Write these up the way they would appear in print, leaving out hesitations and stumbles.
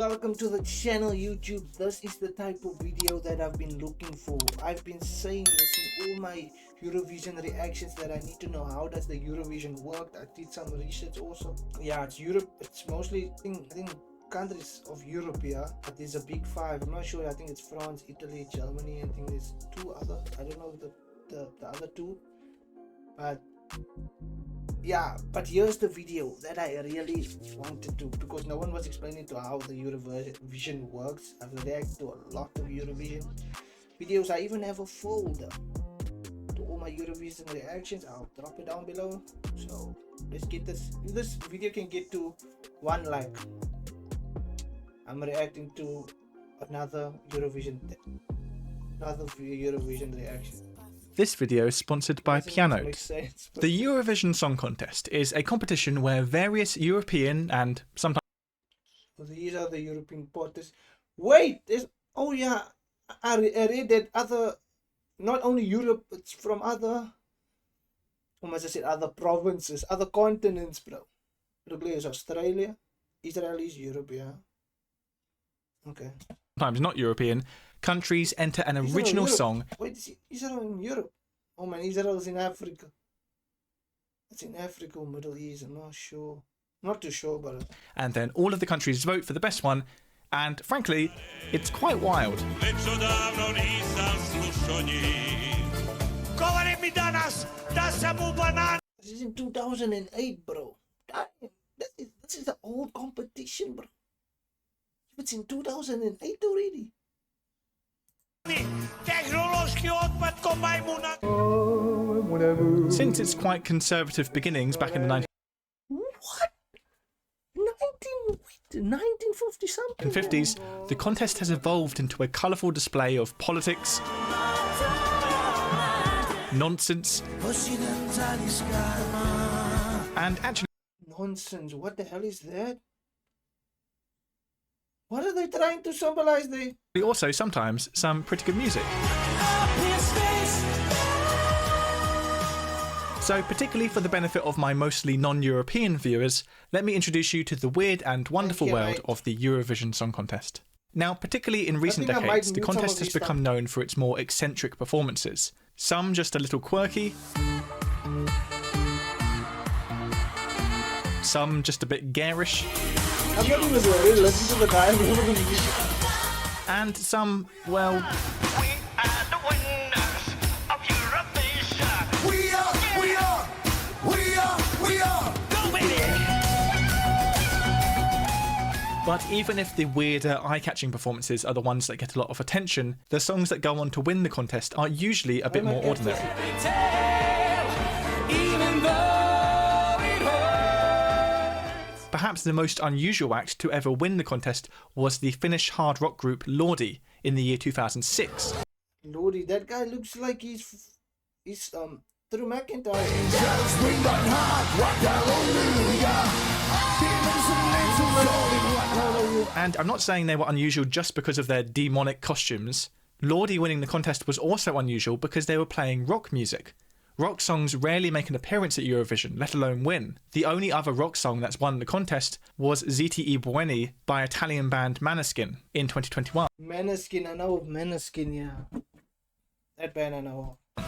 Welcome to the channel YouTube. This is the type of video that I've been looking for. I've been saying this in all my Eurovision reactions that I need to know how does the Eurovision work. I did some research also. Yeah, it's Europe. It's mostly I think countries of Europe, yeah. But there's a big five. I'm not sure. I think it's France, Italy, Germany. I think there's two other. I don't know the other two. But yeah, but here's the video that I really wanted to, because no one was explaining to how the Eurovision works. I've reacted to a lot of Eurovision videos. I even have a folder to all my Eurovision reactions. I'll drop it down below. So let's get this video can get to 1 like. I'm reacting to another Eurovision reaction. This video is sponsored by Piano. The Eurovision Song Contest is a competition where various European and sometimes... These are the European parties. Wait, oh yeah, I read that other, not only Europe, it's from other, almost I said other provinces, other continents, bro. Look, there's Australia, Israel is Europe, yeah. Okay. Sometimes not European countries enter an original song. Wait, Israel in Europe? Oh man, Israel's in Africa. It's in Africa or Middle East, I'm not sure. Not too sure, but... And then all of the countries vote for the best one, and frankly, it's quite wild. This is in 2008, bro. This is an old competition, bro. It's in 2008 already. Since its quite conservative beginnings back in the 1950 something? 1950s, the contest has evolved into a colourful display of politics, nonsense, and actually... Nonsense, what the hell is that? What are they trying to symbolize there? Also sometimes some pretty good music. So particularly for the benefit of my mostly non-European viewers, let me introduce you to the weird and wonderful world of the Eurovision Song Contest. Now, particularly in recent decades, the contest has become known for its more eccentric performances. Some just a little quirky, some just a bit garish, I'm not even worried, listen to the guy moving the music. And some, well... We are the winners of Eurovision. We are. Go with it. But even if the weirder, eye-catching performances are the ones that get a lot of attention, the songs that go on to win the contest are usually a bit more ordinary. Perhaps the most unusual act to ever win the contest was the Finnish hard rock group Lordi in the year 2006. Lordi, that guy looks like he's Drew McIntyre. And I'm not saying they were unusual just because of their demonic costumes. Lordi winning the contest was also unusual because they were playing rock music. Rock songs rarely make an appearance at Eurovision, let alone win. The only other rock song that's won the contest was Ziti I Buoni by Italian band Maneskin in 2021. Maneskin, I know of Maneskin, yeah. That band I know of.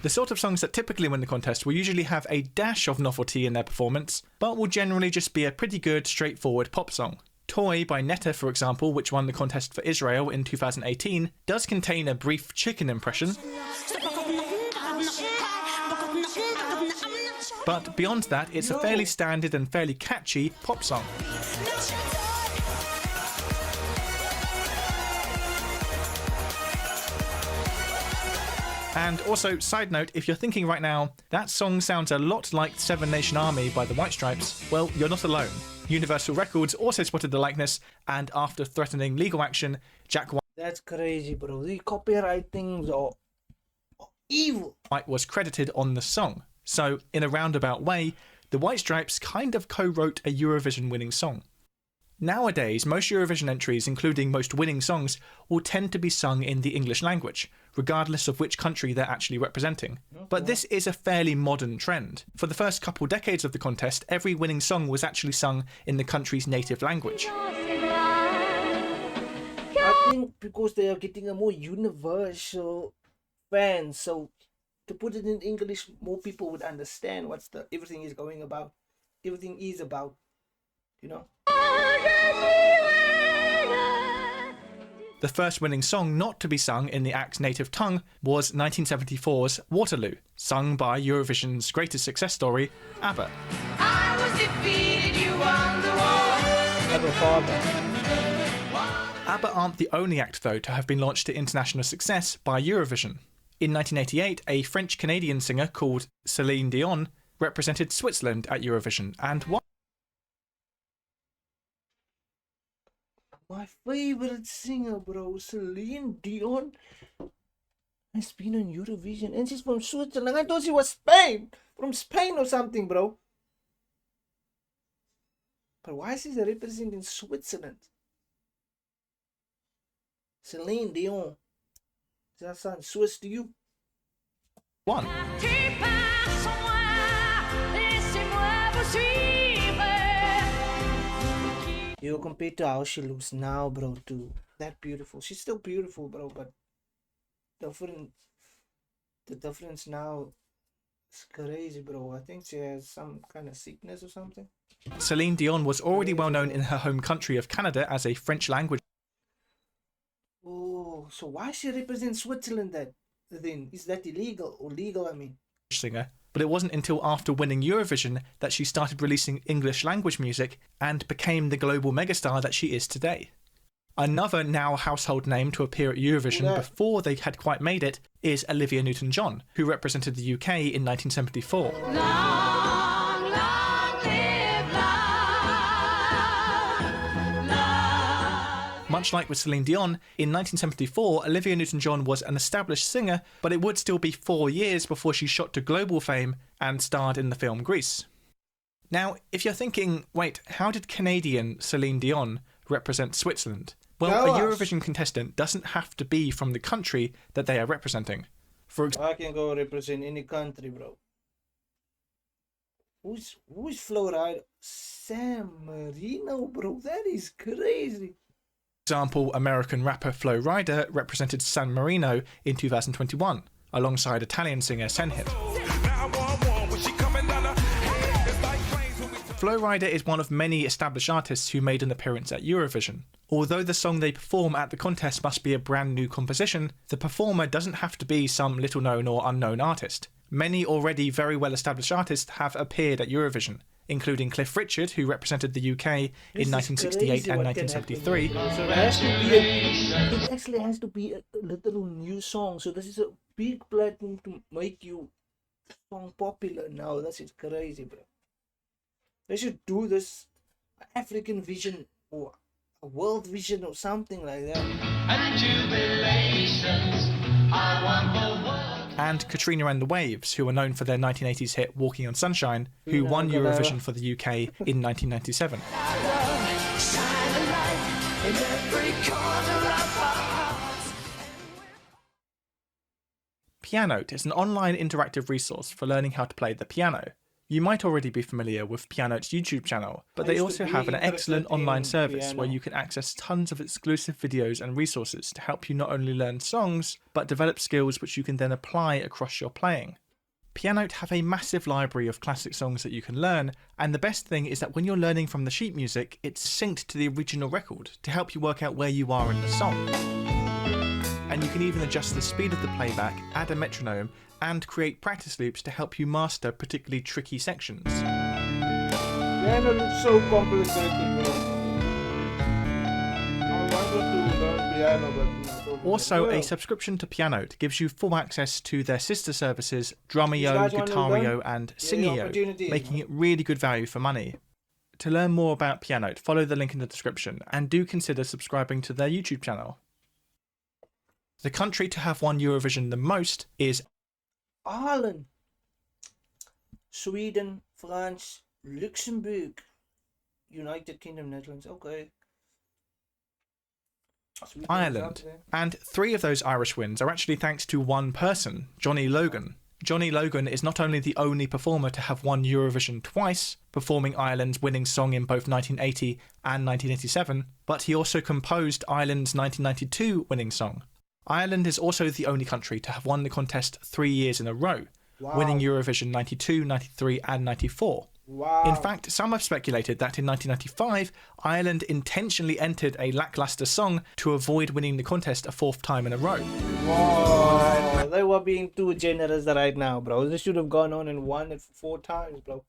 The sort of songs that typically win the contest will usually have a dash of novelty in their performance, but will generally just be a pretty good, straightforward pop song. Toy by Netta, for example, which won the contest for Israel in 2018, does contain a brief chicken impression. But beyond that, it's a fairly standard and fairly catchy pop song. And also, side note, if you're thinking right now, that song sounds a lot like Seven Nation Army by the White Stripes, well, you're not alone. Universal Records also spotted the likeness, and after threatening legal action, Jack White... That's crazy, bro. The copyright things are evil. White was credited on the song. So, in a roundabout way, the White Stripes kind of co-wrote a Eurovision winning song. Nowadays, most Eurovision entries, including most winning songs, will tend to be sung in the English language, regardless of which country they're actually representing. But this is a fairly modern trend. For the first couple decades of the contest, every winning song was actually sung in the country's native language. I think because they are getting a more universal fan, so to put it in English, more people would understand what everything is about. Everything is about, you know. The first winning song not to be sung in the act's native tongue was 1974's Waterloo, sung by Eurovision's greatest success story, ABBA. I was defeated, you won the war. Have a father. ABBA aren't the only act, though, to have been launched to international success by Eurovision. In 1988, a French-Canadian singer called Celine Dion represented Switzerland at Eurovision and won. My favorite singer, bro, Celine Dion, has been on Eurovision, and she's from Switzerland. I thought she was from Spain or something, bro. But why is she representing Switzerland? Celine Dion. Does that sound Swiss to you? Won. You compared to how she looks now, bro, to that beautiful. She's still beautiful, bro, but the difference now is crazy, bro. I think she has some kind of sickness or something. Celine Dion was already well known in her home country of Canada as a French language Oh, so why she represent Switzerland then? Is that illegal or legal, I mean? singer, but it wasn't until after winning Eurovision that she started releasing English language music and became the global megastar that she is today. Another now household name to appear at Eurovision before they had quite made it is Olivia Newton-John, who represented the UK in 1974. Much like with Celine Dion, in 1974, Olivia Newton-John was an established singer, but it would still be 4 years before she shot to global fame and starred in the film Grease. Now, if you're thinking, wait, how did Canadian Celine Dion represent Switzerland? Well, a Eurovision contestant doesn't have to be from the country that they are representing. I can go represent any country, bro. Who's Florida? San Marino, bro. That is crazy. For example, American rapper Flo Rida represented San Marino in 2021, alongside Italian singer Senhit. Flo Rida is one of many established artists who made an appearance at Eurovision. Although the song they perform at the contest must be a brand new composition, the performer doesn't have to be some little known or unknown artist. Many already very well established artists have appeared at Eurovision, including Cliff Richard, who represented the UK in 1968 and 1973. So it actually has to be a little new song. So this is a big platform to make you song popular now. That's it, crazy, bro. They should do this African Vision or a World Vision or something like that. And Katrina and the Waves, who were known for their 1980s hit Walking on Sunshine, who won Eurovision for the UK in 1997. Pianote is an online interactive resource for learning how to play the piano. You might already be familiar with Pianote's YouTube channel, but they also have an excellent online service where you can access tons of exclusive videos and resources to help you not only learn songs, but develop skills which you can then apply across your playing. Pianote have a massive library of classic songs that you can learn, and the best thing is that when you're learning from the sheet music, it's synced to the original record to help you work out where you are in the song. And you can even adjust the speed of the playback, add a metronome, and create practice loops to help you master particularly tricky sections. Piano looks so complicated, bro. I wanted to learn piano, but also, a subscription to Pianote gives you full access to their sister services Drumeo, Guitario, and Singio, making it really good value for money. To learn more about Pianote, follow the link in the description, and do consider subscribing to their YouTube channel. The country to have won Eurovision the most is Ireland, Sweden, France, Luxembourg, United Kingdom, Netherlands. Okay. Sweet names up Ireland. there. And 3 of those Irish wins are actually thanks to one person, Johnny Logan. Johnny Logan is not only the only performer to have won Eurovision twice, performing Ireland's winning song in both 1980 and 1987, but he also composed Ireland's 1992 winning song. Ireland is also the only country to have won the contest 3 years in a row, winning Eurovision 92, 93 and 94. Wow. In fact, some have speculated that in 1995, Ireland intentionally entered a lackluster song to avoid winning the contest a 4th time in a row. Wow. They were being too generous right now, bro. They should have gone on and won it 4 times, bro.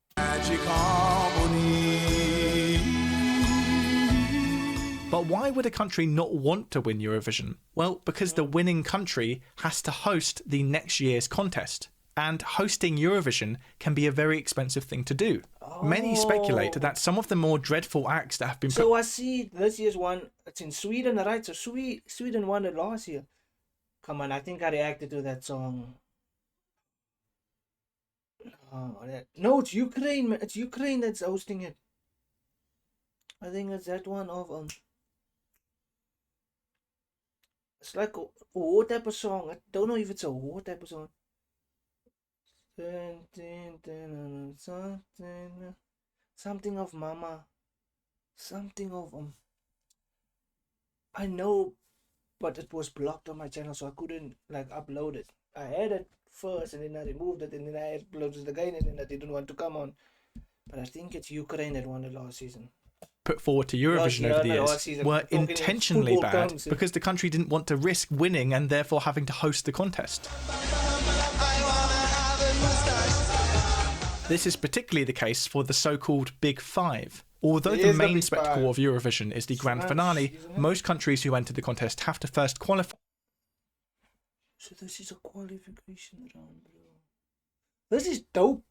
But why would a country not want to win Eurovision? Well, because the winning country has to host the next year's contest. And hosting Eurovision can be a very expensive thing to do. Many speculate that some of the more dreadful acts that have been So I see this year's one, it's in Sweden, right? So Sweden won it last year. Come on, I think I reacted to that song. No, it's Ukraine, man. It's Ukraine that's hosting it. I think it's that one of it's like a war type of song. I don't know if it's a war type of song. Something of Mama. Something of I know, but it was blocked on my channel, so I couldn't like upload it. I had it first and then I removed it and then I uploaded it again and then I didn't want to come on. But I think it's Ukraine that won it last season. Put forward to Eurovision over the years were intentionally bad terms, because the country didn't want to risk winning and therefore having to host the contest. This is particularly the case for the so-called Big Five. Although the main spectacle of Eurovision is the grand finale, most countries who enter the contest have to first qualify. So this is a qualification round, bro. This is dope.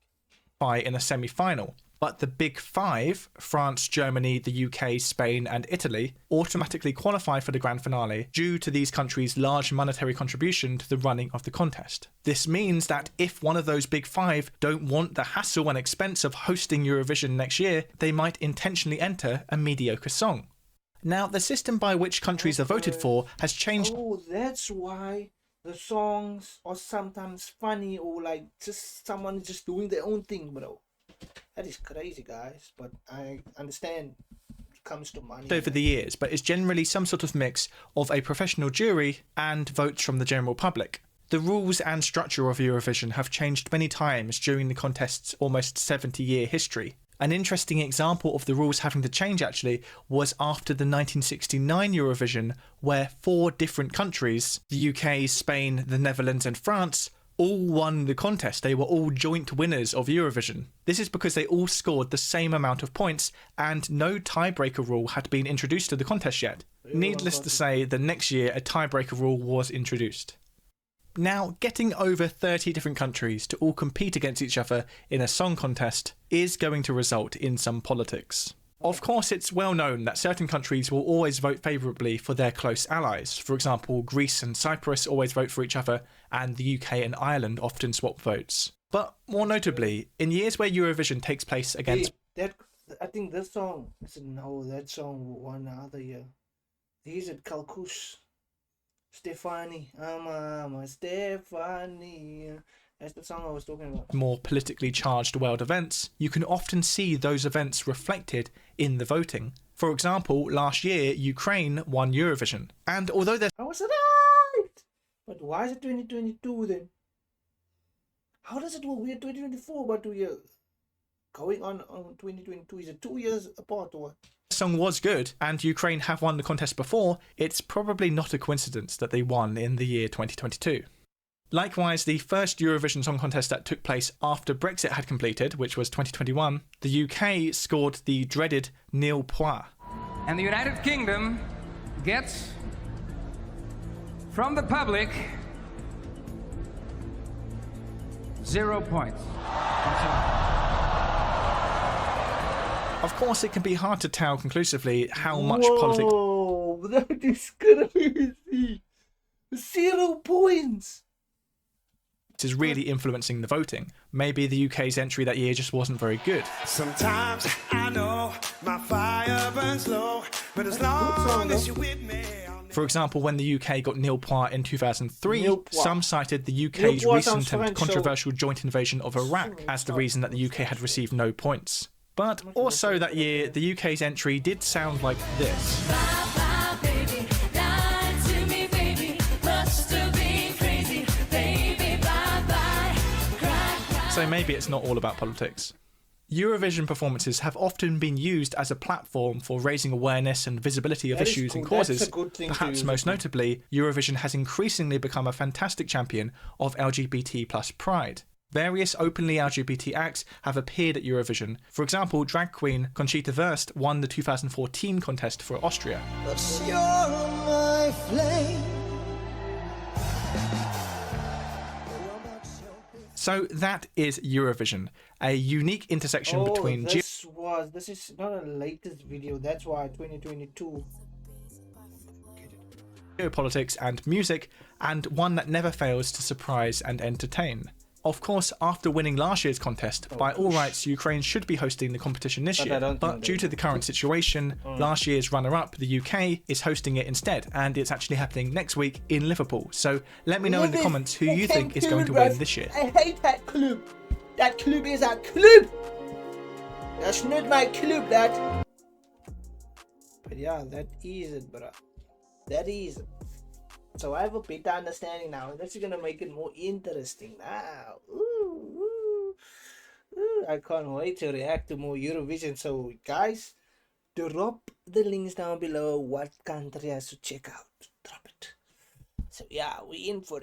In a semi-final. But the Big Five, France, Germany, the UK, Spain and Italy, automatically qualify for the grand finale due to these countries' large monetary contribution to the running of the contest. This means that if one of those Big Five don't want the hassle and expense of hosting Eurovision next year, they might intentionally enter a mediocre song. Now, the system by which countries are voted for has changed. Oh, that's why the songs are sometimes funny or like just someone just doing their own thing, bro. That is crazy, guys, but I understand it comes to money. Over the years, but it's generally some sort of mix of a professional jury and votes from the general public. The rules and structure of Eurovision have changed many times during the contest's almost 70-year history. An interesting example of the rules having to change actually was after the 1969 Eurovision, where 4 different countries, the UK, Spain, the Netherlands and France, all won the contest. They were all joint winners of Eurovision. This is because they all scored the same amount of points and no tiebreaker rule had been introduced to the contest yet. Needless to say, the next year a tiebreaker rule was introduced. Now, getting over 30 different countries to all compete against each other in a song contest is going to result in some politics. Of course, it's well known that certain countries will always vote favourably for their close allies. For example, Greece and Cyprus always vote for each other, and the UK and Ireland often swap votes. But more notably, in years where Eurovision takes place against... I think this song... No, that song won the other year. These at Kalkush. Stefani. I'm a Stefani. That's the song I was talking about. More politically charged world events, you can often see those events reflected in the voting. For example, last year, Ukraine won Eurovision. And although there's... I was right! But why is it 2022 then? How does it work? We're 2024, but we are going on 2022. Is it 2 years apart or what? The song was good, and Ukraine have won the contest before. It's probably not a coincidence that they won in the year 2022. Likewise, the first Eurovision Song Contest that took place after Brexit had completed, which was 2021, the UK scored the dreaded nil points. And the United Kingdom gets from the public 0 points. Of course, it can be hard to tell conclusively how much politics... Oh, that is crazy! 0 points! is really influencing the voting. Maybe the UK's entry that year just wasn't very good. Sometimes I know my fire burns low, but as long as you're with me. For example, when the UK got nil point in 2003, Nil point. some cited the Nil UK's point sounds recent and French, so- controversial joint invasion of Iraq as the reason that the UK had received no points. But also that year, the UK's entry did sound like this. So maybe it's not all about politics. Eurovision performances have often been used as a platform for raising awareness and visibility of That is issues and cool. That's causes. a good thing to Perhaps use most it. notably, Eurovision has increasingly become a fantastic champion of LGBT plus pride. Various openly LGBT acts have appeared at Eurovision. For example, drag queen Conchita Wurst won the 2014 contest for Austria. So that is Eurovision, a unique intersection between this is not a latest video. That's why 2022. geopolitics and music, and one that never fails to surprise and entertain. Of course, after winning last year's contest, by all rights, Ukraine should be hosting the competition this But I year. don't But think due they to the current situation, last year's runner-up, the UK, is hosting it instead, and it's actually happening next week in Liverpool. So let me know in the comments who you think is going to win this year. I hate that club. That club is a club. That's not my club, that. But yeah, that is it, bro. That is it. So I have a better understanding now, and that's gonna make it more interesting now. Ooh. I can't wait to react to more Eurovision. So guys, drop the links down below what country I should check out. Drop it. So yeah, we in for it.